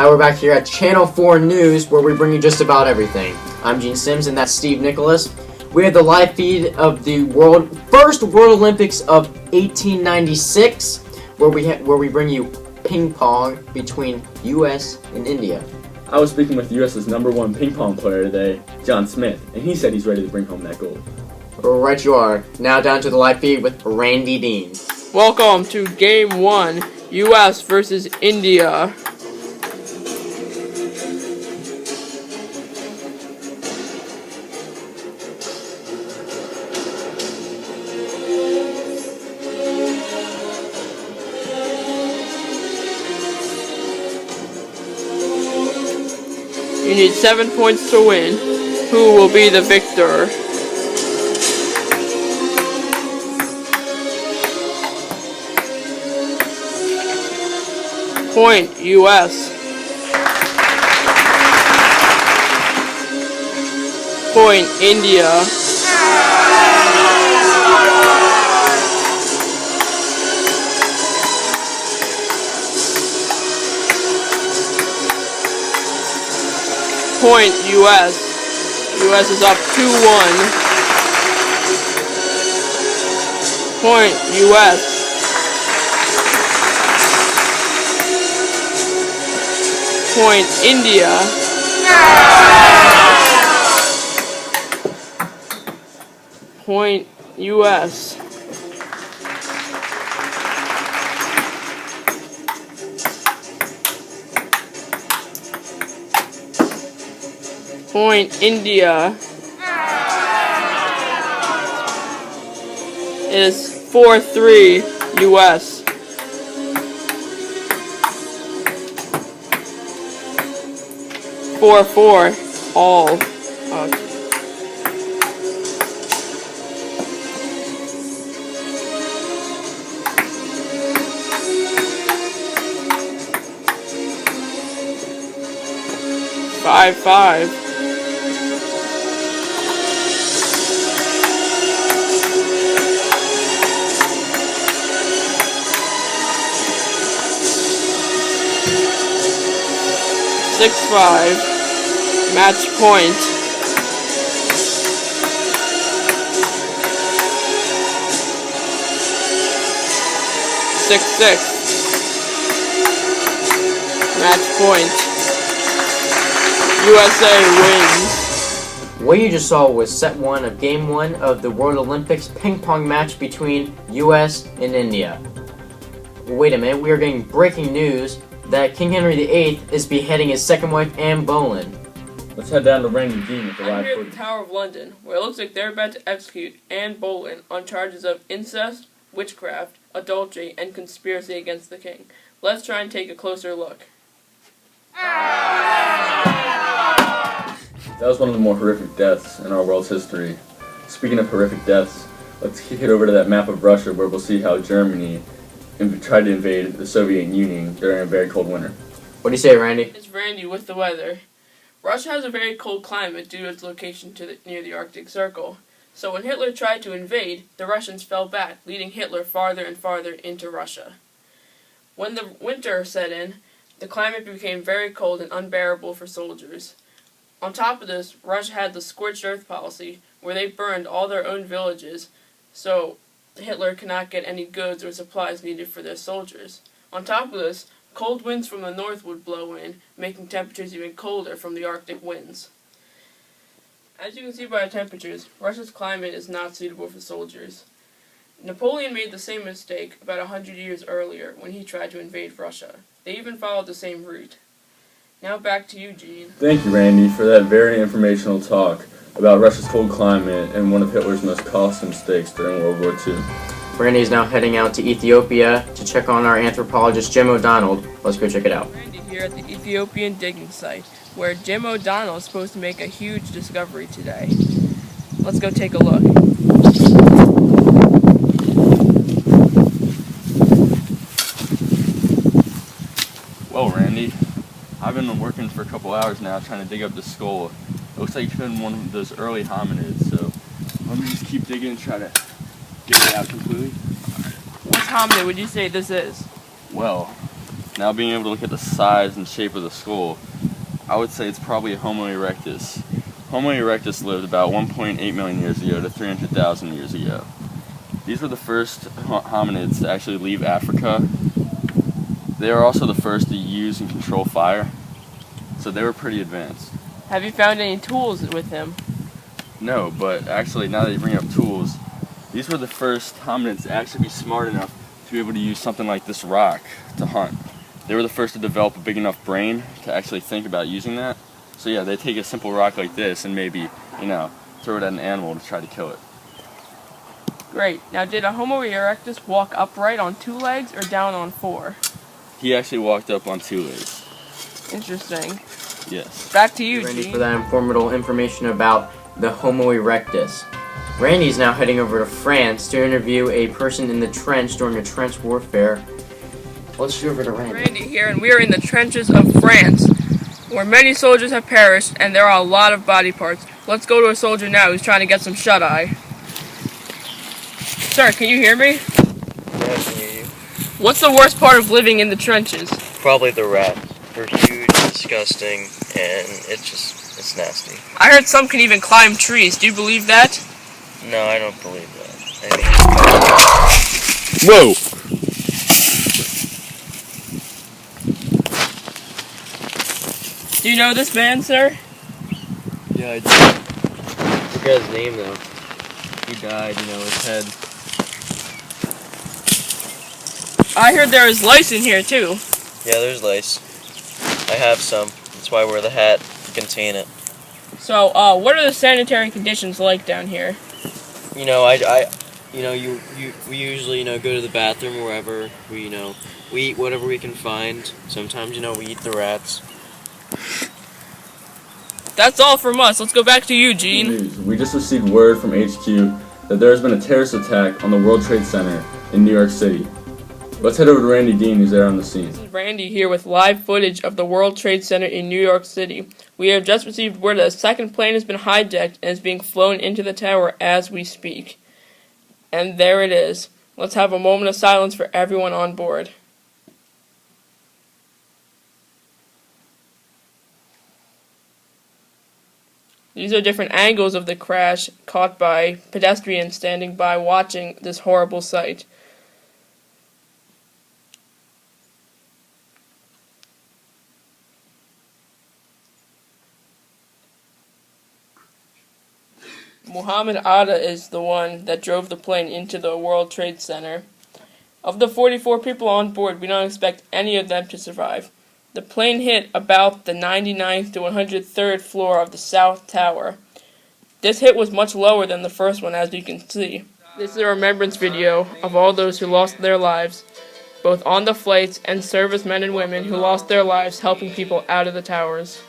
Hi, we're back here at Channel 4 News, where we bring you just about everything. I'm Gene Sims, and that's Steve Nicholas. We have the live feed of the first World Olympics of 1896, where we bring you ping pong between U.S. and India. I was speaking with U.S.'s #1 ping pong player today, John Smith, and he said he's ready to bring home that gold. Right you are. Now down to the live feed with Randy Dean. Welcome to Game 1, U.S. versus India. You need 7 points to win. Who will be the victor? Point, U.S. Point, India. Point, U.S. U.S. is up 2-1. Point, U.S. Point, India. Point, U.S. Point, India. It is 4-3, U.S. Four, all. 5-5. Match point. 6-6. Match point. USA wins. What you just saw was set 1 of Game 1 of the World Olympics ping pong match between U.S. and India. Wait a minute, we are getting breaking news that King Henry VIII is beheading his second wife, Anne Boleyn. Let's head down to Randy Dean with the I'm live here at footage. the Tower of London, where it looks like they're about to execute Anne Boleyn on charges of incest, witchcraft, adultery, and conspiracy against the king. Let's try and take a closer look. That was one of the more horrific deaths in our world's history. Speaking of horrific deaths, let's kick it over to that map of Russia where we'll see how Germany tried to invade the Soviet Union during a very cold winter. What do you say, Randy? It's Randy with the weather. Russia has a very cold climate due to its location near the Arctic Circle. So when Hitler tried to invade, the Russians fell back, leading Hitler farther and farther into Russia. When the winter set in, the climate became very cold and unbearable for soldiers. On top of this, Russia had the scorched earth policy, where they burned all their own villages, so Hitler could not get any goods or supplies needed for their soldiers. On top of this, cold winds from the north would blow in, making temperatures even colder from the Arctic winds. As you can see by the temperatures, Russia's climate is not suitable for soldiers. Napoleon made the same mistake about 100 years earlier when he tried to invade Russia. They even followed the same route. Now back to you, Gene. Thank you, Randy, for that very informational talk about Russia's cold climate and one of Hitler's most costly mistakes during World War II. Randy is now heading out to Ethiopia to check on our anthropologist Jim O'Donnell. Let's go check it out. Randy here at the Ethiopian digging site, where Jim O'Donnell is supposed to make a huge discovery today. Let's go take a look. Well, Randy, I've been working for a couple hours now trying to dig up the skull. It looks like it's been one of those early hominids, so let me just keep digging and try to get it out completely. What hominid would you say this is? Well, Now, being able to look at the size and shape of the skull, I would say it's probably a Homo erectus. Homo erectus lived about 1.8 million years ago to 300,000 years ago. These were the first hominids to actually leave Africa. They are also the first to use and control fire, so they were pretty advanced. Have you found any tools with him? No, but actually, now that you bring up tools, these were the first hominids to actually be smart enough to be able to use something like this rock to hunt. They were the first to develop a big enough brain to actually think about using that. So yeah, they take a simple rock like this and maybe, throw it at an animal to try to kill it. Great. Now, did a Homo erectus walk upright on 2 legs or down on 4? He actually walked up on 2 legs. Interesting. Yes. Back to you, Randy, Gene. for that informative information about the Homo erectus. Randy's now heading over to France to interview a person in the trench during a trench warfare. Let's go over to Randy. Randy here, and we are in the trenches of France, where many soldiers have perished, and there are a lot of body parts. Let's go to a soldier now who's trying to get some shut-eye. Sir, can you hear me? Yeah, I can hear you. What's the worst part of living in the trenches? Probably the rats. They're huge, disgusting, and it's nasty. I heard some can even climb trees. Do you believe that? No, I don't believe that. I think Whoa! Do you know this man, sir? yeah, I do. I forgot his name, though. He died, his head. I heard there is lice in here, too. Yeah, there's lice. I have some. That's why I wear the hat to contain it. So, what are the sanitary conditions like down here? We usually, go to the bathroom or wherever. We eat whatever we can find. Sometimes, we eat the rats. That's all from us. Let's go back to you, Gene. News. We just received word from HQ that there has been a terrorist attack on the World Trade Center in New York City. Let's head over to Randy Dean, who's there on the scene. This is Randy here with live footage of the World Trade Center in New York City. We have just received word that a second plane has been hijacked and is being flown into the tower as we speak. And there it is. Let's have a moment of silence for everyone on board. These are different angles of the crash caught by pedestrians standing by watching this horrible sight. Mohammed Atta is the one that drove the plane into the World Trade Center. Of the 44 people on board, we don't expect any of them to survive. The plane hit about the 99th to 103rd floor of the South Tower. This hit was much lower than the first one, as you can see. This is a remembrance video of all those who lost their lives, both on the flights and servicemen and women who lost their lives helping people out of the towers.